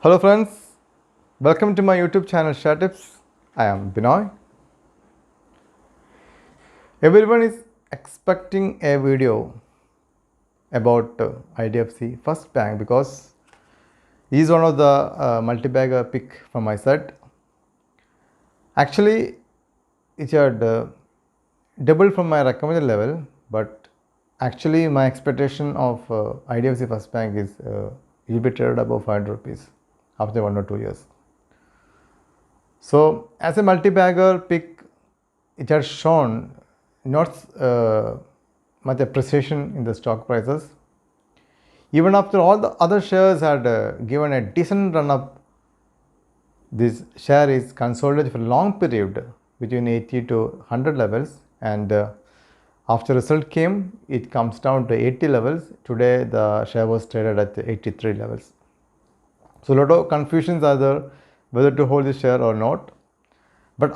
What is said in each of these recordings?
Hello friends, welcome to my YouTube channel Share Tips. I am Binoy. Everyone is expecting a video about IDFC First Bank because he is one of the multi-bagger pick from my side. Actually, it had doubled from my recommended level, but actually my expectation of IDFC First Bank is it will be traded above 500 rupees after 1 or 2 years. So as a multi-bagger pick, it has shown not much appreciation in the stock prices. Even after all the other shares had given a decent run up, this share is consolidated for a long period between 80 to 100 levels, and after result came, it comes down to 80 levels. Today the share was traded at 83 levels. So a lot of confusions are there whether to hold this share or not. But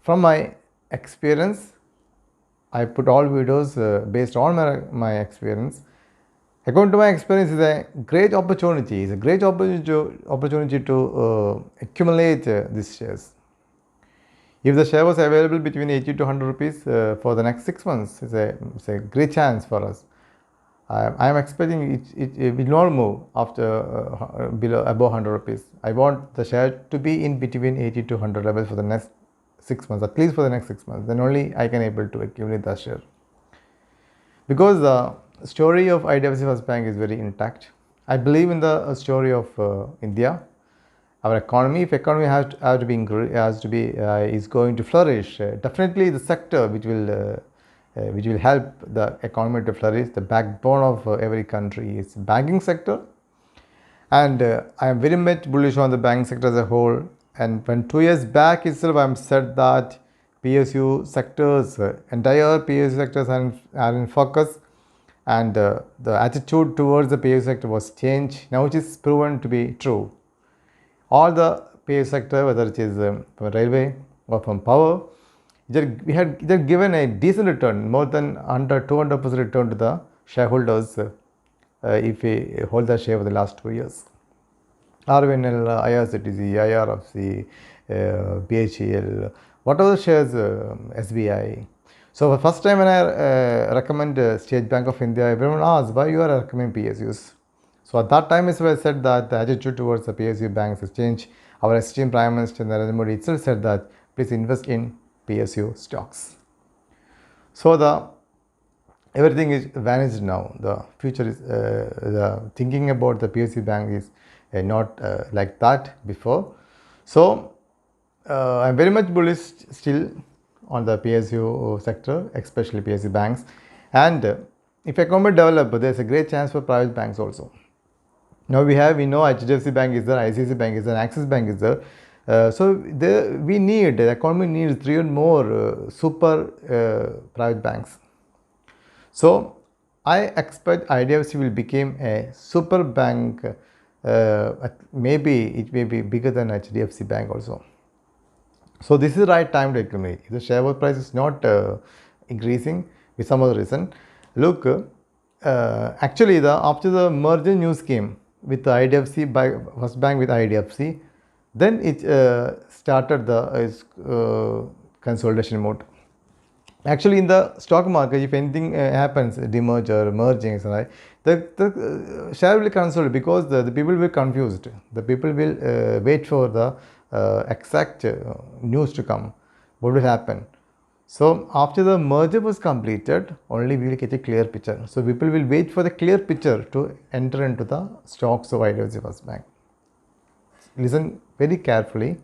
from my experience, I put all videos based on my experience. According to my experience, it's a great opportunity. It's a great opportunity to accumulate these shares. If the share was available between 80 to 100 rupees for the next 6 months, it's a great chance for us. I am expecting it will not move after above 100 rupees. I want the share to be in between 80 to 100 levels for the next 6 months, at least for the next 6 months. Then only I can able to accumulate that share. Because the story of IDFC First Bank is very intact. I believe in the story of India. Our economy, if economy is going to flourish, definitely the sector which will help the economy to flourish, the backbone of every country is banking sector. And I am very much bullish on the banking sector as a whole. And when 2 years back itself, I am said that PSU sectors, entire PSU sectors are in focus, and the attitude towards the PSU sector was changed. Now it is proven to be true. All the PSU sector, whether it is from railway or from power, we had given a decent return, more than 200% return to the shareholders if we hold the share for the last 2 years. RVNL, IRCTC, IRFC, BHEL, whatever the shares, SBI. So the first time when I recommend State Bank of India, everyone asks why you are recommending PSUs. So at that time is where I said that the attitude towards the PSU banks has changed. Our esteemed Prime Minister Narendra Modi itself said that please invest in PSU stocks. So everything is vanished now. The future is the thinking about the PSU bank is not like that before. So I'm very much bullish still on the PSU sector, especially PSU banks. And if economy develop, there's a great chance for private banks also. Now we know HDFC Bank is there, ICICI Bank is there, Axis Bank is there. The economy needs 3 or more super private banks. So I expect IDFC will become a super bank. Maybe it may be bigger than HDFC Bank also. So this is the right time to accumulate. If the share price is not increasing with some other reason, look, actually after the merger news came with the IDFC First Bank with IDFC, then it started the consolidation mode. Actually, in the stock market, if anything happens, demerger, merging, the share will consolidate because the people will be confused. The people will wait for the exact news to come. What will happen? So after the merger was completed, only we will get a clear picture. So people will wait for the clear picture to enter into the stocks of IDFC First Bank. Listen very carefully.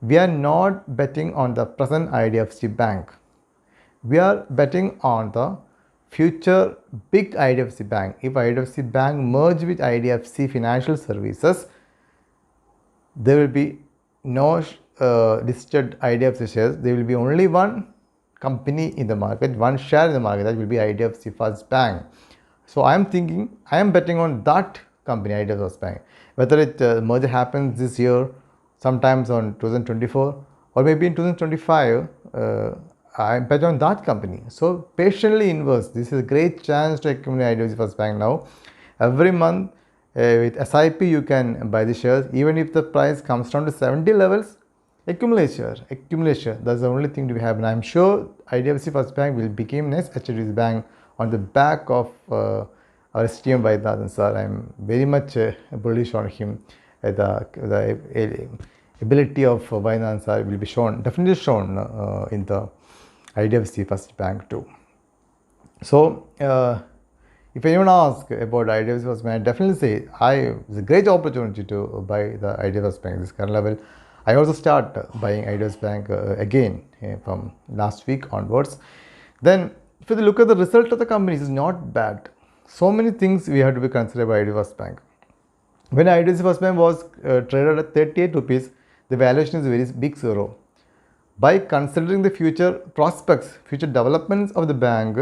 We are not betting on the present IDFC Bank. We are betting on the future big IDFC Bank. If IDFC Bank merge with IDFC Financial Services, there will be no listed IDFC shares. There will be only one company in the market, one share in the market, that will be IDFC First Bank. So I am betting on that company, IDFC First Bank. Whether it merger happens this year, sometimes on 2024 or maybe in 2025, I bet on that company. So patiently invest. This is a great chance to accumulate IDFC First Bank now. Every month with SIP you can buy the shares. Even if the price comes down to 70 levels, accumulate share. That's the only thing to happen. I'm sure IDFC First Bank will become next HDFC Bank on the back of our esteemed Vaidyanathan sir. I'm very much bullish on him. The ability of Vaidyanathan sir will be shown, definitely shown in the IDFC First Bank too. So, if anyone asks about IDFC First Bank, I definitely say it's a great opportunity to buy the IDFC First Bank at this current level. I also start buying IDFC Bank again from last week onwards. Then, if you look at the result of the company, it's not bad. So many things we have to be considered by IDFC First Bank. When IDFC First Bank was traded at 38 rupees, the valuation is very big zero. By considering the future prospects, future developments of the bank,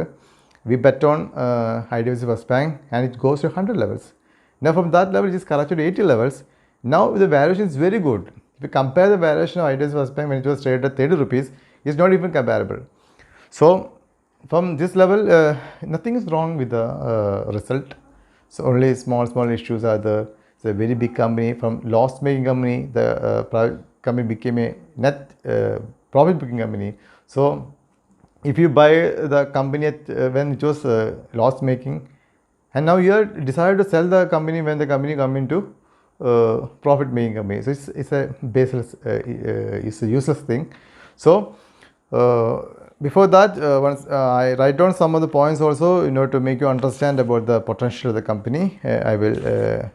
we bet on IDFC First Bank and it goes to 100 levels. Now from that level it is corrected to 80 levels. Now the valuation is very good. If you compare the valuation of IDFC First Bank when it was traded at 30 rupees, it's not even comparable. So from this level, nothing is wrong with the result. So only small issues are there. It's a very big company. From loss-making company, the private company became a net profit-making company. So if you buy the company at, when it was loss-making, and now you are decided to sell the company when the company come into profit-making company. So it's a baseless, it's a useless thing. So before that, once I write down some of the points also, to make you understand about the potential of the company, I will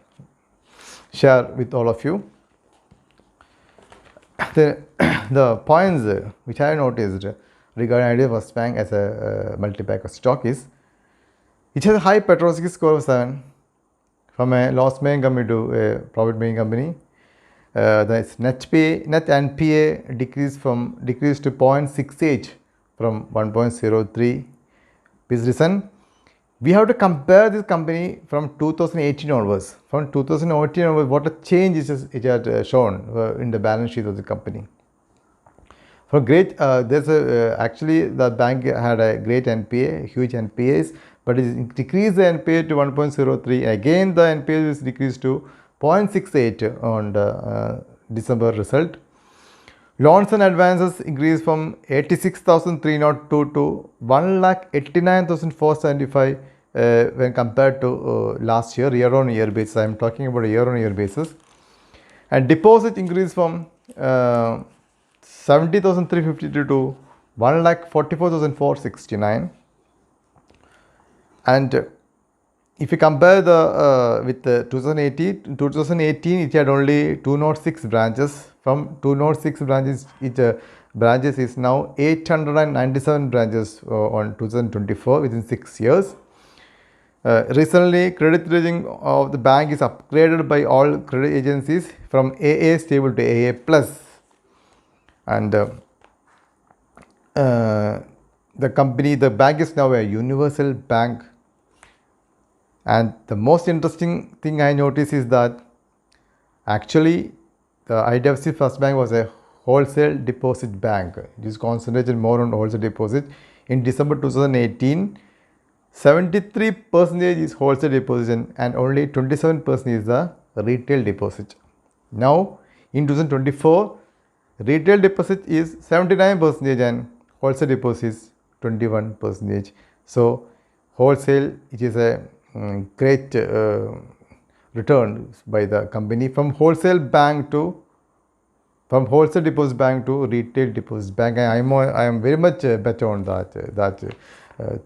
share with all of you. The points which I noticed regarding IDFC First Bank as a multi-backer stock is, it has a high Petrosky score of 7 from a loss-making company to a profit-making company. The net NPA decreased to 0.68 from 1.03. This reason we have to compare this company from 2018 onwards. From 2018 onwards, what a change it had shown in the balance sheet of the company. For great, actually the bank had a great NPA, huge NPAs, but it decreased the NPA to 1.03. Again, the NPA is decreased to 0.68 on the December result. Loans and advances increased from 86,302 to 1,89,475 when compared to last year on year basis. I am talking about a year on year basis. And deposit increased from 70,352 to 1,44,469. And if you compare with 2018 it had only 206 branches. From 206 branches is now 897 branches on 2024 within 6 years. Recently, credit rating of the bank is upgraded by all credit agencies from AA stable to AA plus. And the bank is now a universal bank. And the most interesting thing I noticed is that actually the IDFC First Bank was a wholesale deposit bank. It is concentrated more on wholesale deposit. In December 2018, 73% is wholesale deposit and only 27% is the retail deposit. Now in 2024, retail deposit is 79% and wholesale deposit is 21%. So wholesale, it is a great return by the company from wholesale deposit bank to retail deposit bank. I am very much better on that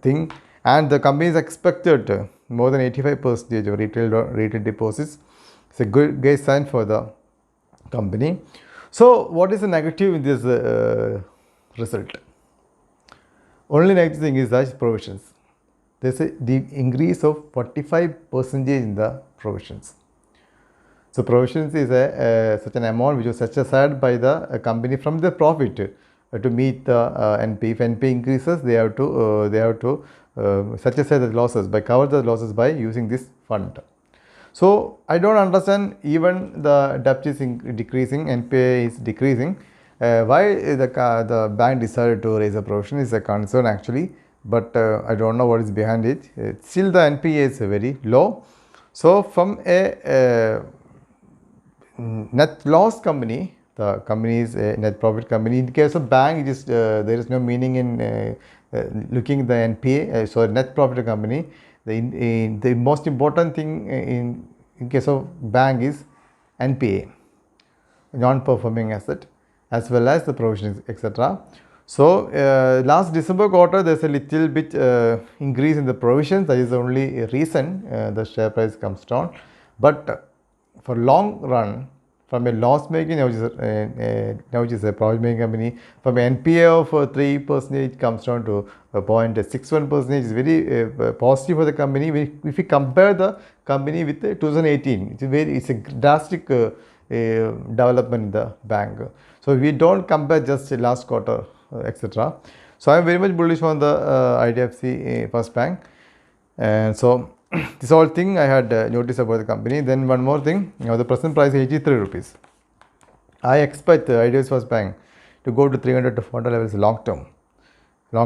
thing. And the company is expected more than 85% of retail deposits. It's a great sign for the company. So what is the negative in this result? Only negative thing is that provisions. There's the increase of 45% in the provisions. So provisions is such an amount which was set aside by the company from the profit to meet the NP. If NP increases, they have to set aside the losses cover the losses by using this fund. So I don't understand, even the debt is decreasing, NPA is decreasing. Why the bank decided to raise a provision is a concern actually, but I don't know what is behind it. Still the NPA is very low. So from a net loss company, the company is a net profit company. In case of bank, it is there is no meaning in looking the NPA. So net profit company. The most important thing in case of bank is NPA, non-performing asset, as well as the provisions, etc. So last December quarter, there's a little bit increase in the provisions. That is the only reason the share price comes down. But for long run, from a loss making, now which is a profit making company, from an NPA of 3%, it comes down to 0.61%. Is very positive for the company. If we compare the company with 2018, it's a drastic development in the bank. So we don't compare just last quarter, etc. So I am very much bullish on the IDFC First Bank. And so this whole thing I had noticed about the company. Then one more thing, the present price is 83 rupees. I expect the IDFC First Bank to go to 300 to 400 levels long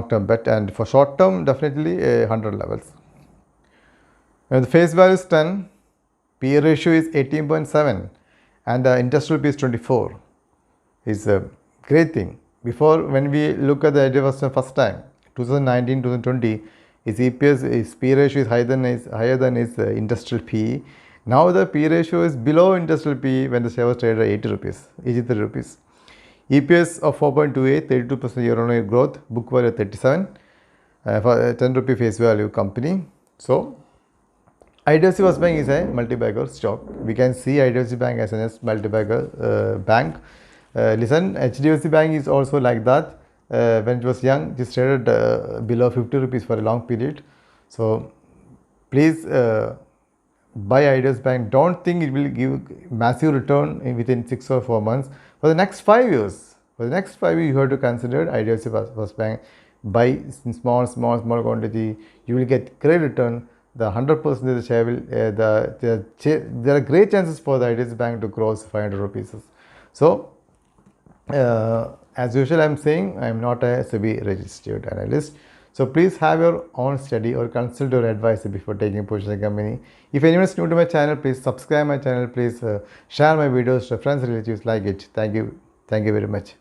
term bet, and for short term definitely 100 levels. And the face value is 10, PE ratio is 18.7, and the industrial P is 24. Is a great thing. Before, when we look at the IDFC first time, 2019, 2020, its EPS, its P ratio is higher than its industrial PE. Now the P ratio is below industrial PE when the share was traded at 80 rupees, 83 rupees. EPS of 4.28, 32% year-on-year growth, book value 37, for 10 rupee face value company. So IDFC First Bank is a multi-bagger stock. We can see IDFC Bank as a multi-bagger bank. Listen, HDFC Bank is also like that. When it was young, it traded below 50 rupees for a long period. So please buy IDFC Bank. Don't think it will give massive return within 6 or 4 months. For the next 5 years, you have to consider IDFC First Bank. Buy in small quantity. You will get great return. The 100% the share will there are great chances for the IDFC Bank to cross 500 rupees. So as usual, I am saying I am not a SEBI registered analyst. So please have your own study or consult your advisor before taking position in the company. If anyone is new to my channel, please subscribe my channel. Please share my videos to friends, relatives like it. Thank you very much.